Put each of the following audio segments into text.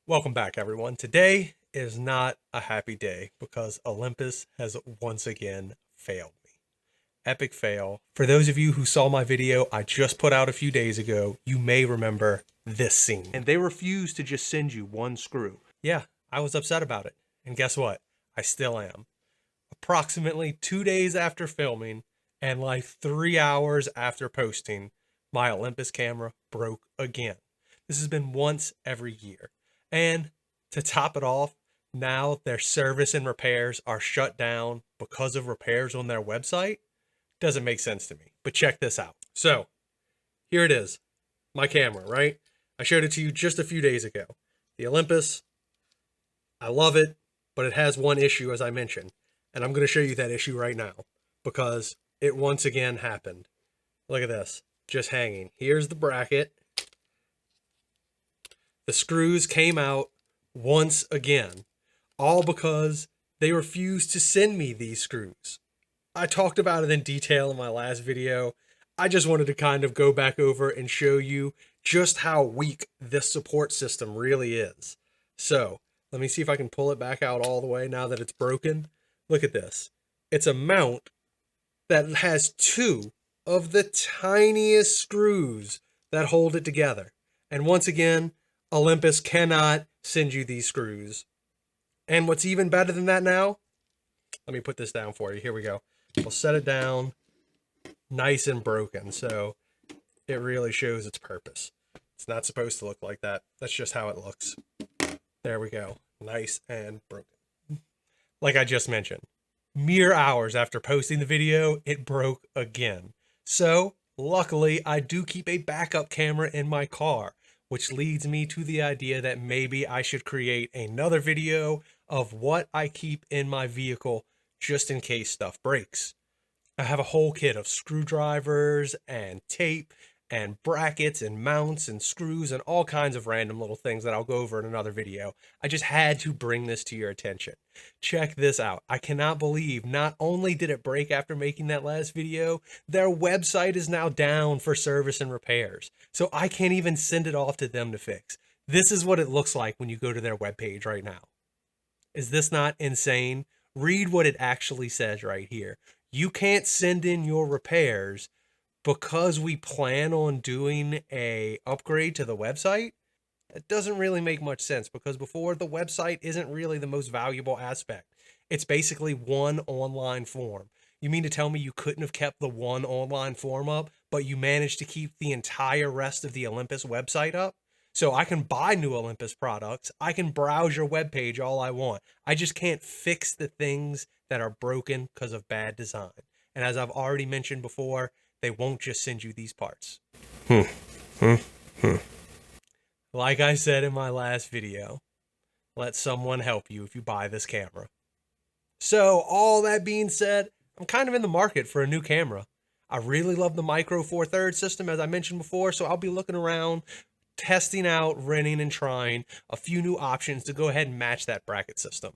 Welcome back, everyone. Today is not a happy day because Olympus has once again failed me. Epic fail. For those of you who saw my video I just put out a few days ago, you may remember this scene. And they refused to just send you one screw. Yeah, I was upset about it. And guess what? I still am. Approximately 2 days after filming and like 3 hours after posting, my Olympus camera broke again. This has been once every year. And to top it off, now their service and repairs are shut down because of repairs on their website. Doesn't make sense to me. But check this out. So here it is, my camera, right? I showed it to you just a few days ago. The Olympus, I love it, but it has one issue, as I mentioned. And I'm going to show you that issue right now because it once again happened. Look at this, just hanging. Here's the bracket. The screws came out once again, all because they refused to send me these screws. I talked about it in detail in my last video. I just wanted to kind of go back over and show you just how weak this support system really is. So let me see if I can pull it back out all the way now that it's broken. Look at this. It's a mount that has two of the tiniest screws that hold it together. And once again, Olympus cannot send you these screws. And what's even better than that now, let me put this down for you. Here we go. We'll set it down nice and broken so it really shows its purpose. It's not supposed to look like that. That's just how it looks. There we go. Nice and broken. Like I just mentioned, mere hours after posting the video, it broke again. So luckily, I do keep a backup camera in my car, which leads me to the idea that maybe I should create another video of what I keep in my vehicle just in case stuff breaks. I have a whole kit of screwdrivers and tape and brackets and mounts and screws and all kinds of random little things that I'll go over in another video. I just had to bring this to your attention. Check this out. I cannot believe not only did it break after making that last video, their website is now down for service and repairs. So I can't even send it off to them to fix. This is what it looks like when you go to their webpage right now. Is this not insane? Read what it actually says right here. You can't send in your repairs because we plan on doing a upgrade to the website. It doesn't really make much sense because before, the website isn't really the most valuable aspect. It's basically one online form. You mean to tell me you couldn't have kept the one online form up, but you managed to keep the entire rest of the Olympus website up? So I can buy new Olympus products. I can browse your webpage all I want. I just can't fix the things that are broken because of bad design. And as I've already mentioned before, they won't just send you these parts. Like I said in my last video, let someone help you if you buy this camera. So all that being said, I'm kind of in the market for a new camera. I really love the Micro Four Thirds system, as I mentioned before, so I'll be looking around, testing out, renting, and trying a few new options to go ahead and match that bracket system.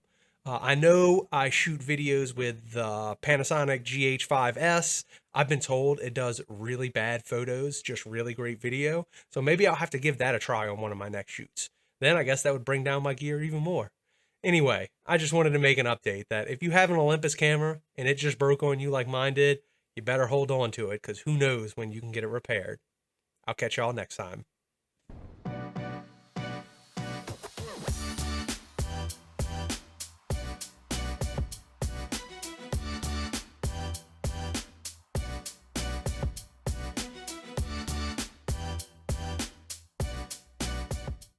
I know I shoot videos with the Panasonic GH5S. I've been told it does really bad photos, just really great video. So maybe I'll have to give that a try on one of my next shoots. Then I guess that would bring down my gear even more. Anyway, I just wanted to make an update that if you have an Olympus camera and it just broke on you like mine did, you better hold on to it because who knows when you can get it repaired. I'll catch y'all next time.